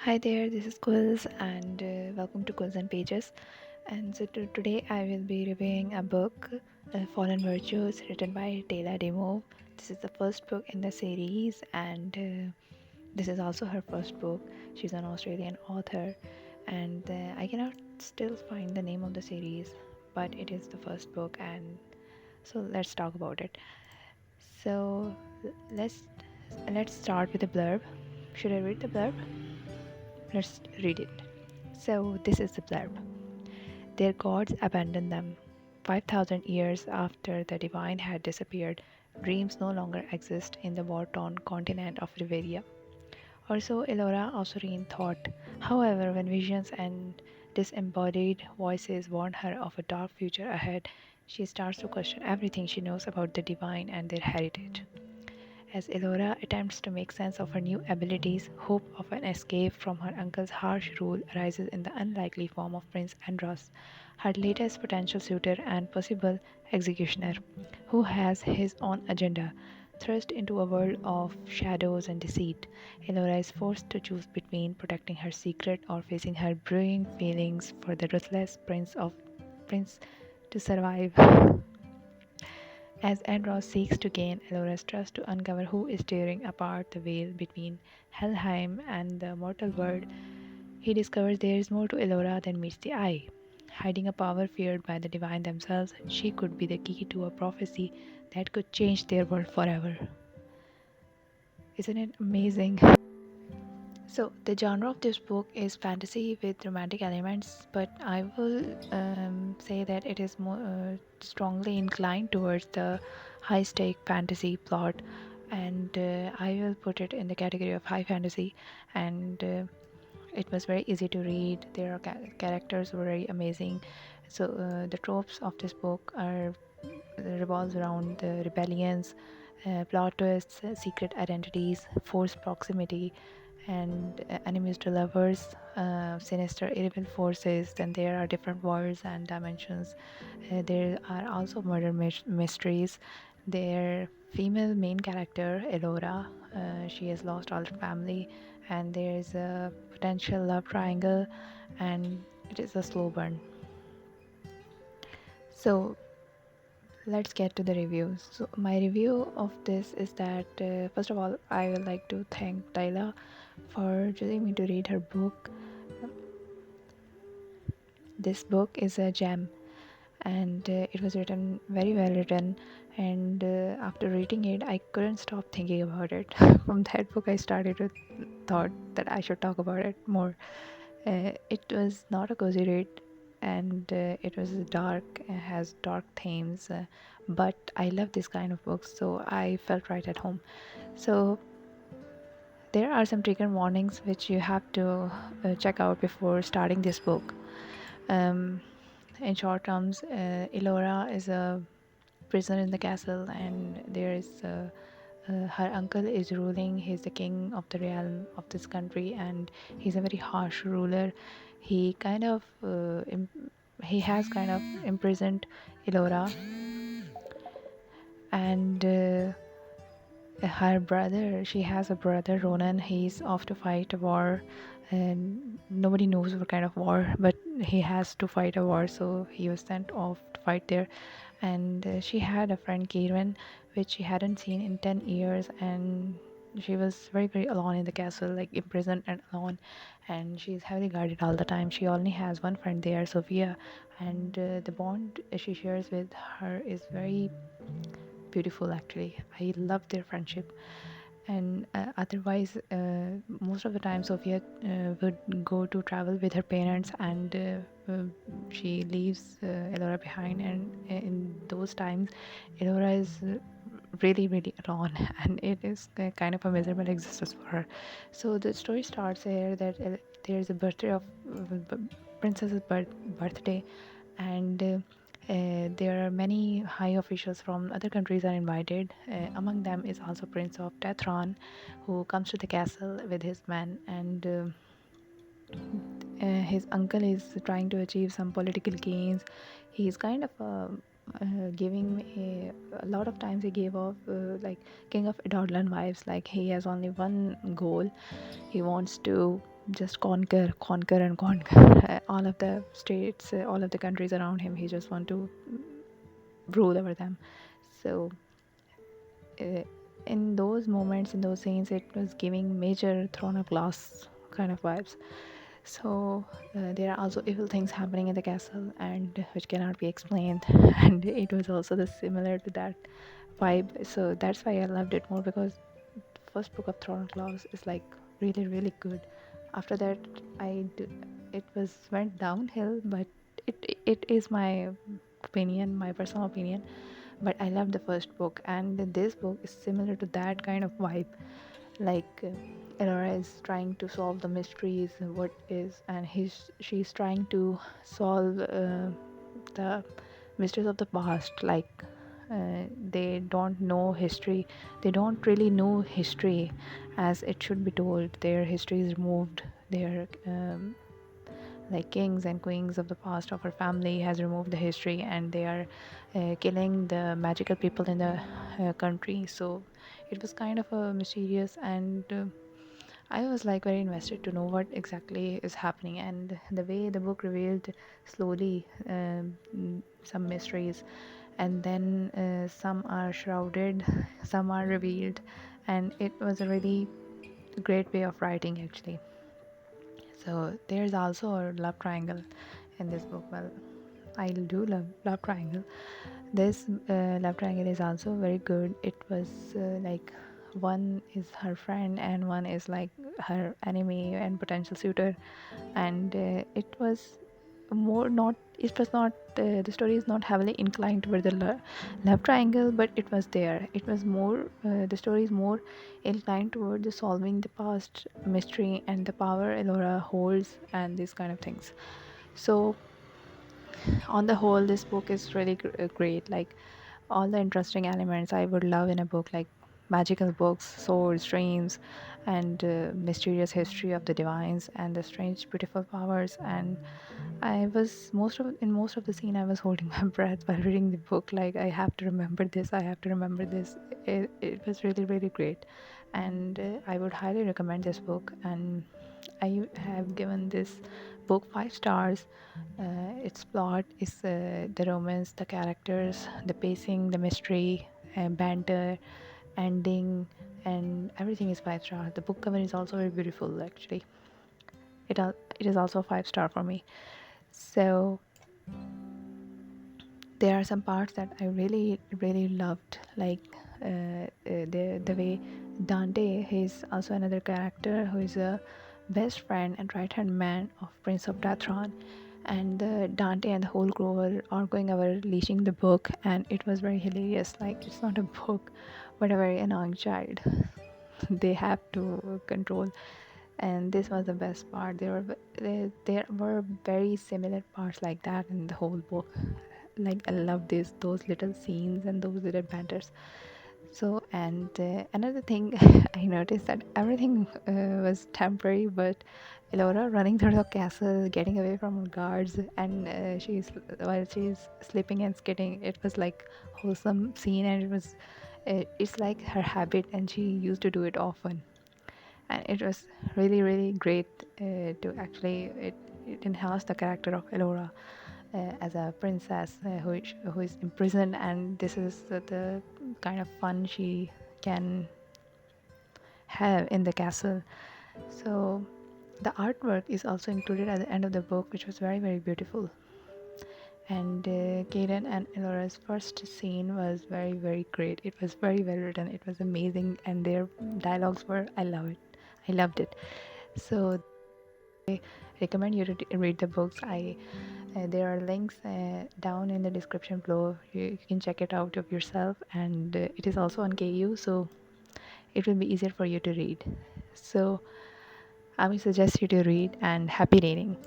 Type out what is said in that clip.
Hi there, this is Quills, and welcome to Quills and Pages. And today I will be reviewing a book, Fallen Virtues, written by Taylor Demo. This is the first book in the series, and this is also her first book. She's an Australian author, and I cannot still find the name of the series, but it is the first book, and so let's talk about it. So let's let's start with the blurb. Should I read the blurb? Let's read it. So, this is the blurb. Their gods abandoned them. 5,000 years after the divine had disappeared, dreams no longer exist in the war torn continent of Riveria. Or so Elora Osirine thought. However, when visions and disembodied voices warn her of a dark future ahead, she starts to question everything she knows about the divine and their heritage. As Elora attempts to make sense of her new abilities, hope of an escape from her uncle's harsh rule arises in the unlikely form of Prince Andros, her latest potential suitor and possible executioner, who has his own agenda. Thrust into a world of shadows and deceit, Elora is forced to choose between protecting her secret or facing her brewing feelings for the ruthless prince to survive. As Andros seeks to gain Elora's trust to uncover who is tearing apart the veil between Helheim and the mortal world, he discovers there is more to Elora than meets the eye. Hiding a power feared by the divine themselves, she could be the key to a prophecy that could change their world forever. Isn't it amazing? So, the genre of this book is fantasy with romantic elements, but I will say that it is more strongly inclined towards the high stake fantasy plot, and I will put it in the category of high fantasy. And it was very easy to read. Their characters were very amazing. So, the tropes of this book are revolves around the rebellions, plot twists, secret identities, forced proximity, and enemies to lovers, sinister evil forces. Then there are different worlds and dimensions. There are also murder mysteries. Their female main character, Elora, she has lost all her family, and there is a potential love triangle, and it is a slow burn. So let's get to the reviews. So my review of this is that first of all, I would like to thank Tyla for choosing me to read her book. This book is a gem, and it was written very well written. And after reading it, I couldn't stop thinking about it. From that book, I started to thought that I should talk about it more. It was not a cozy read, and it was dark, has dark themes, but I love this kind of books, so I felt right at home. So there are some trigger warnings which you have to check out before starting this book. Um, in short terms, Elora is a prisoner in the castle, and there is her uncle is ruling. He's the king of the realm of this country, and he's a very harsh ruler. He kind of he has kind of imprisoned Elora, and her brother. She has a brother, Ronan. He's off to fight a war, and nobody knows what kind of war, but he has to fight a war, so he was sent off to fight there. And she had a friend, Kieran, which she hadn't seen in 10 years, and she was very, very alone in the castle, like imprisoned and alone, and she's heavily guarded all the time. She only has one friend there, Sophia, and the bond she shares with her is very beautiful. Actually, I love their friendship. And otherwise, most of the time Sophia would go to travel with her parents, and she leaves Elora behind, and in those times Elora is really, really alone, and it is kind of a miserable existence for her. So the story starts here that there is a birthday of princess's birthday, and there are many high officials from other countries are invited. Among them is also Prince of Tethron, who comes to the castle with his men, and his uncle is trying to achieve some political gains. He's kind of giving a lot of times he gave off like King of Edodlan vibes. Like he has only one goal. He wants to just conquer and conquer all of the states, all of the countries around him. He just want to rule over them. So uh, in those moments, in those scenes, it was giving major Throne of Glass kind of vibes. So there are also evil things happening in the castle, and which cannot be explained. And it was also the similar to that vibe. So that's why I loved it more, because first book of Throne of Glass is like really really good. After that, it was went downhill, but it is my opinion, my personal opinion. But I love the first book, and this book is similar to that kind of vibe. Like Elora is trying to solve the mysteries, what is, and she's trying to solve the mysteries of the past. Like they don't know history, they don't really know history as it should be told. Their history is removed. Their like kings and queens of the past of her family has removed the history, and they are killing the magical people in the country. So it was kind of a mysterious, and I was like very invested to know what exactly is happening. And the way the book revealed slowly some mysteries, and then some are shrouded, some are revealed, and it was a really great way of writing actually. So there's also a love triangle in this book. Well, I do love triangle. This love triangle is also very good. It was like one is her friend and one is like her enemy and potential suitor, and it was more not. It was not. The story is not heavily inclined toward the love triangle, but it was there. It was more. The story is more inclined toward the solving the past mystery and the power Elora holds and these kind of things. So on the whole, this book is really great. Like all the interesting elements I would love in a book, like magical books, swords, dreams, and mysterious history of the divines and the strange beautiful powers. And I was most of the scene I was holding my breath while reading the book, like I have to remember this, I have to remember this. It was really really great, and I would highly recommend this book. And I have given this book 5 stars. Its plot is the romance, the characters, the pacing, the mystery, banter, ending, and everything is 5 stars. The book cover is also very beautiful. Actually, it is also 5 star for me. So there are some parts that I really really loved, like the way Dante, he's also another character who is a best friend and right hand man of Prince of Datron, and Dante and the whole crew were arguing over leashing the book, and it was very hilarious. Like it's not a book, but a very annoying child. They have to control, and this was the best part. There were very similar parts like that in the whole book. Like I love this those little scenes and those little banters. So and another thing, I noticed that everything was temporary, but Elora running through the castle, getting away from guards, and she's while she's slipping and skidding, it was like wholesome scene, and it's like her habit, and she used to do it often, and it was really really great to actually it enhanced the character of Elora as a princess who is imprisoned, and this is the kind of fun she can have in the castle. So the artwork is also included at the end of the book, which was very very beautiful. And Kaden and Elora's first scene was very very great. It was very well written. It was amazing, and their dialogues were, I love it. I loved it. So I recommend you to read the books. I There are links down in the description below. You can check it out of yourself, and it is also on KU, so it will be easier for you to read. So I will suggest you to read, and happy reading.